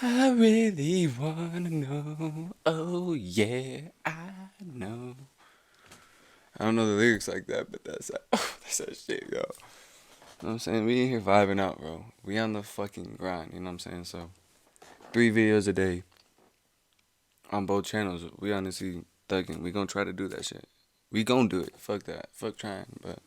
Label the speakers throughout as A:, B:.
A: I really wanna know. Oh yeah, I know. I don't know the lyrics like that, but that's that shit, yo. You know what I'm saying? We in here vibing out, bro. We on the fucking grind, you know what I'm saying? So 3 videos a day on both channels. We honestly thugging. We gonna try to do that shit. We gonna do it. Fuck that. Fuck trying. But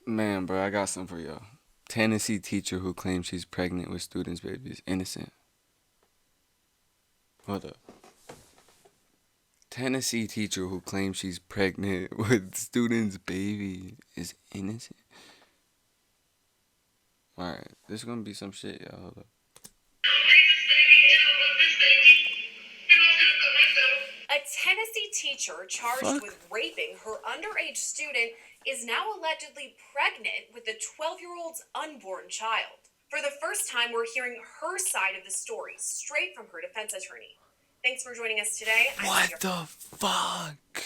A: man, bro, I got something for y'all. Tennessee teacher who claims she's pregnant with students' baby is innocent. Hold up. Tennessee teacher who claims she's pregnant with student's baby is innocent. Alright, this is gonna be some shit, y'all. Hold up.
B: A Tennessee teacher charged
A: Fuck.
B: with raping her underage student is now allegedly pregnant with the 12-year-old's unborn child. For the first time, we're hearing her side of the story straight from her defense attorney. Thanks for joining us today.
A: What the fuck?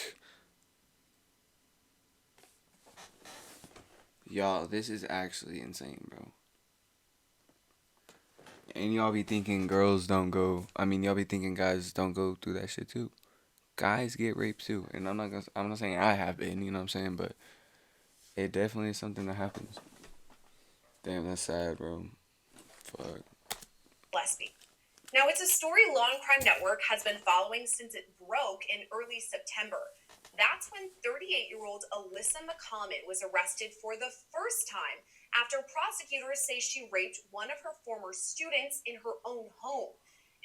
A: Y'all, this is actually insane, bro. And y'all be thinking girls don't go. I mean, y'all be thinking guys don't go through that shit too. Guys get raped too, and I'm not saying I have been. You know what I'm saying, but it definitely is something that happens. Damn, that's sad, bro. Fuck.
B: Lesbian. Now, it's a story Law and Crime Network has been following since it broke in early September. That's when 38-year-old Alyssa McCommon was arrested for the first time after prosecutors say she raped one of her former students in her own home.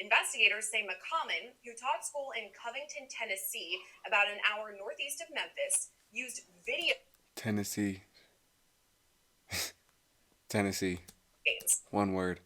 B: Investigators say McCommon, who taught school in Covington, Tennessee, about an hour northeast of Memphis, used video
A: Tennessee. Tennessee.
B: games
A: One word.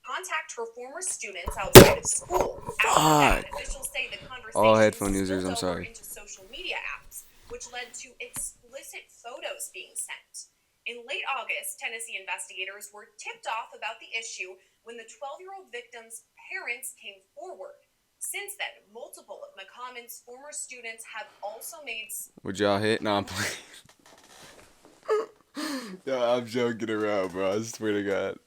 B: contact her former students outside of school. After that,
A: Fuck.
B: officials say the
A: All
B: conversation
A: headphone users,
B: spilled
A: I'm
B: over
A: sorry.
B: into social media apps, which led to explicit photos being sent. In late August, Tennessee investigators were tipped off about the issue when the 12-year-old victim's parents came forward. Since then, multiple of McCommon's former students have also made
A: Would y'all hit? No, I'm playing. Yo, I'm joking around, bro. I swear to God.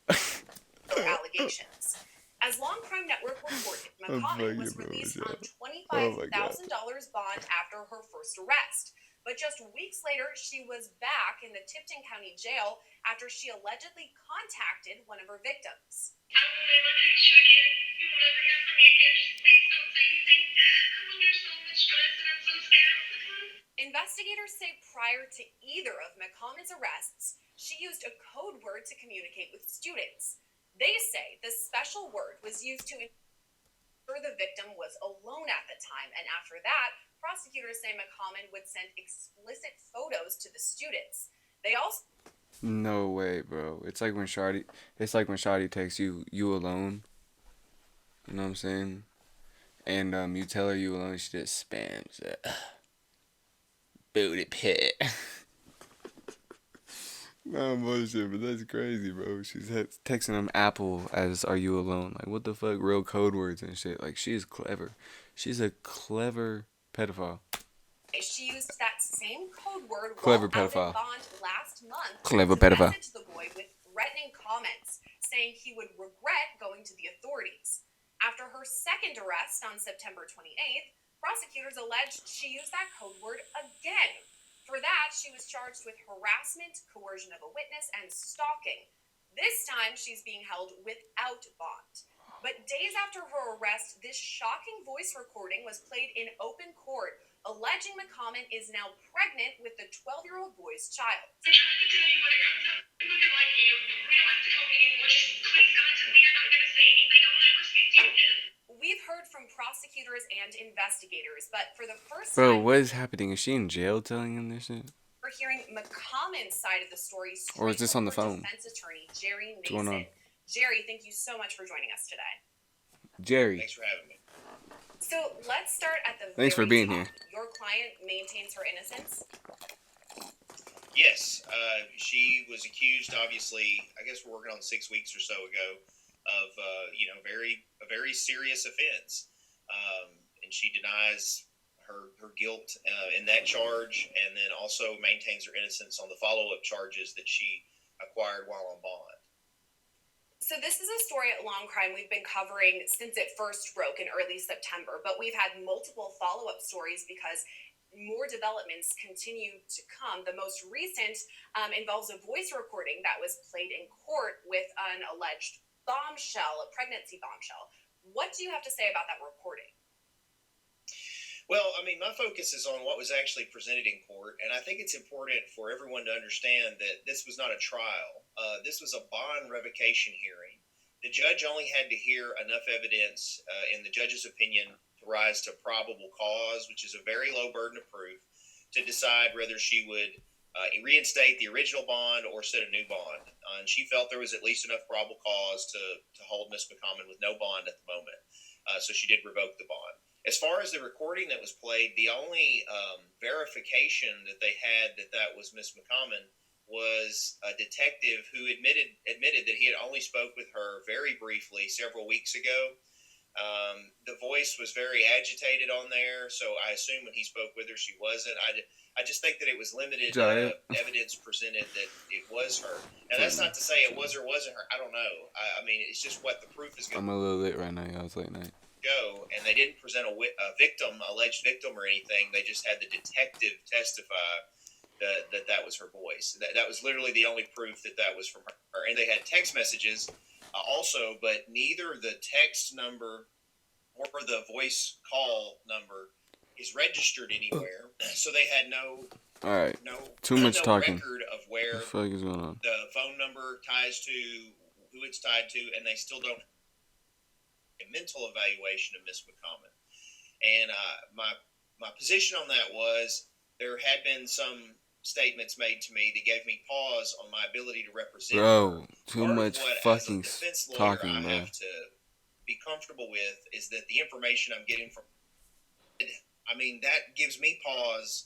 B: allegations. As Law and Crime Network reported,
A: I'm
B: McCommon was
A: fucking
B: released
A: bro.
B: on
A: Oh my God.
B: $25,000 bond after her first arrest. But just weeks later, she was back in the Tipton County Jail after she allegedly contacted one of her victims.
C: I will never text you again. You will never hear from me again. Just please don't say anything. I'm under so much stress and I'm so scared all the time.
B: Investigators say prior to either of McCommon's arrests, she used a code word to communicate with students. They say the special word was used to ensure the victim was alone at the time, and after that, prosecutors say McCommon would send explicit photos to the students. They also
A: No way, bro. It's like when Shawty. It's like when Shawty texts you, "You alone." You know what I'm saying? And you tell her you alone, she just spams it. Booty pit. No bullshit, but that's crazy, bro. She's texting him Apple as "Are you alone?" Like what the fuck, real code words and shit. Like she is clever. She's a clever pedophile.
B: she used that same code word
A: Clever
B: while out in
A: pedophile.
B: bond last month
A: Clever
B: to
A: pedophile.
B: message the boy with threatening comments, saying he would regret going to the authorities. After her second arrest on September 28th, prosecutors alleged she used that code word again. For that, she was charged with harassment, coercion of a witness, and stalking. This time, she's being held without bond. But days after her arrest, this shocking voice recording was played in open court, alleging McCommon is now pregnant with the 12-year-old boy's child.
C: I'm trying to tell you when it comes up. I'm looking like you. We don't have to talk anymore. Just please contact me. You're not going to say anything. I'll never speak to you again.
B: We've heard from prosecutors and investigators, but for the first
A: Bro,
B: time,
A: what is happening? Is she in jail telling him this shit?
B: we're hearing McCommon's side of the story
A: Or is
B: straight
A: this
B: from
A: on the
B: her
A: phone?
B: defense attorney, Jerry
A: What's going on?
B: Mason. Jerry, thank you so much for joining us today.
A: Jerry.
C: Thanks for having me.
B: So let's start at the
A: Thanks for
B: very
A: being
B: top.
A: here.
B: Your client maintains her innocence.
C: Yes, she was accused. Obviously, I guess we're working on 6 weeks or so ago of a very serious offense, and she denies her guilt in that charge, and then also maintains her innocence on the follow up charges that she acquired while on bond.
B: So this is a story at Long Crime we've been covering since it first broke in early September, but we've had multiple follow-up stories because more developments continue to come. The most recent involves a voice recording that was played in court with an alleged bombshell, a pregnancy bombshell. What do you have to say about that recording?
C: Well, I mean, my focus is on what was actually presented in court, and I think it's important for everyone to understand that this was not a trial. This was a bond revocation hearing. The judge only had to hear enough evidence, in the judge's opinion, to rise to probable cause, which is a very low burden of proof, to decide whether she would reinstate the original bond or set a new bond. And she felt there was at least enough probable cause to hold Miss McCommon with no bond at the moment. So she did revoke the bond. As far as the recording that was played, the only verification that they had that was Miss McCommon was a detective who admitted that he had only spoke with her very briefly several weeks ago. The voice was very agitated on there, so I assume when he spoke with her, she wasn't. I just think that it was limited evidence presented that it was her. Now, that's not to say it was or wasn't her. I don't know. I mean, it's just what the proof is going to
A: I'm a little lit right now, y'all. It's late night.
C: Go, and they didn't present a alleged victim or anything. They just had the detective testify that was her voice. That was literally the only proof that was from her. And they had text messages also, but neither the text number or the voice call number is registered anywhere. So they had
A: all right, too much talking.
C: Record of where
A: what the fuck is going on?
C: The phone number ties to, who it's tied to, and they still don't a mental evaluation of Miss McCommon. And my position on that was there had been some statements made to me that gave me pause on my ability to represent
A: bro,
C: her.
A: Too much fucking talking,
C: I
A: bro.
C: have to be comfortable with is that the information I'm getting from, I mean, that gives me pause,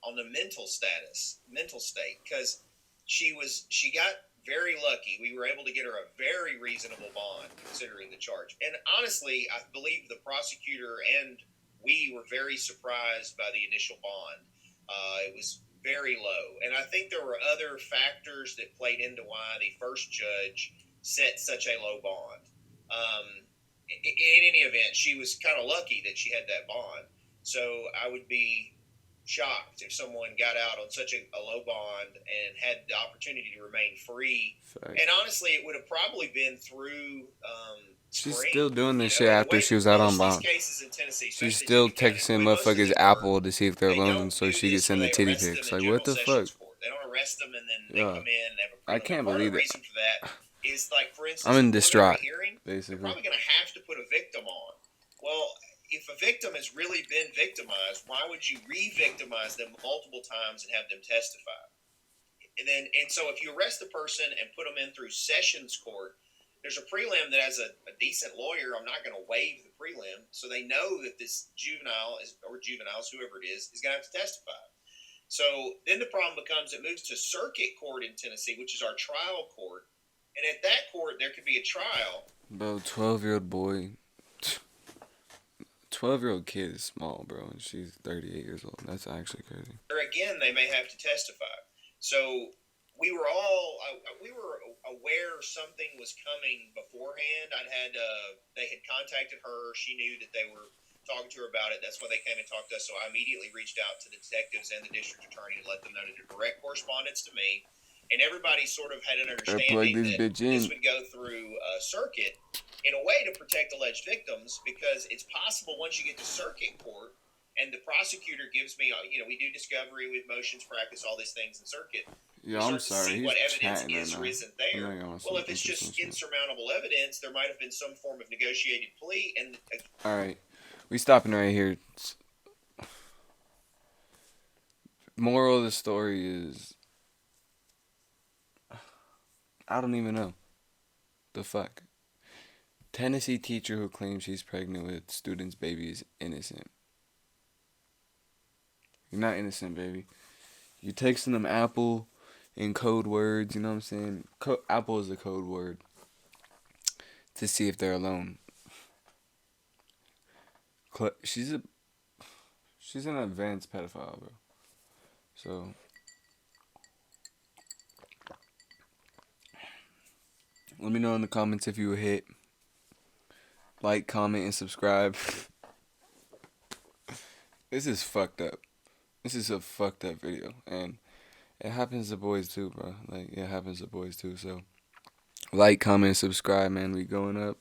C: on the mental state, because she got very lucky. We were able to get her a very reasonable bond considering the charge. And honestly, I believe the prosecutor and we were very surprised by the initial bond. It was very low. And I think there were other factors that played into why the first judge set such a low bond. In any event, she was kind of lucky that she had that bond. So I would be shocked if someone got out on such a low bond and had the opportunity to remain free.
A: Fact.
C: And honestly, it would have probably been through
A: she's
C: Spring.
A: still doing this shit after she was out on bond. She's still texting motherfuckers Apple to see if they're alone so she can send the titty pics. Like, what the fuck?
C: They don't arrest them and then they come in and have a
A: I can't believe it.
C: The reason for that is, like, for instance,
A: I'm in distraught,
C: hearing,
A: basically.
C: They're probably going to have to put a victim on. Well, if a victim has really been victimized, why would you re-victimize them multiple times and have them testify? And so if you arrest the person and put them in through Sessions Court, there's a prelim that as a decent lawyer, I'm not going to waive the prelim, so they know that this juvenile or juveniles, whoever it is going to have to testify. So then the problem becomes it moves to circuit court in Tennessee, which is our trial court, and at that court there could be a trial.
A: Bro, 12-year-old boy. 12-year-old kid is small, bro, and she's 38 years old. That's actually crazy.
C: Or again, they may have to testify. So we were aware something was coming beforehand. They had contacted her. She knew that they were talking to her about it. That's why they came and talked to us. So I immediately reached out to the detectives and the district attorney to let them know to do direct correspondence to me. And everybody sort of had an understanding that this would go through a circuit in a way to protect alleged victims, because it's possible once you get to circuit court and the prosecutor gives me, we do discovery with motions practice, all these things in circuit.
A: Yeah, I'm sorry.
C: What evidence is or isn't there.
A: Well,
C: if it's just insurmountable evidence, there might have been some form of negotiated plea. And
A: all right, we stopping right here. Moral of the story is, I don't even know. The fuck? Tennessee teacher who claims she's pregnant with student's baby is innocent. You're not innocent, baby. You texting them Apple in code words, you know what I'm saying? Apple is a code word to see if they're alone. She's an advanced pedophile, bro. So Let me know in the comments if you would hit like, comment, and subscribe. This is fucked up. This is a fucked up video, and it happens to boys too, bro. Like, it happens to boys too. So, like, comment, subscribe, man. We going up.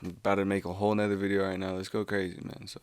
A: I'm about to make a whole nother video right now. Let's go crazy, man. So.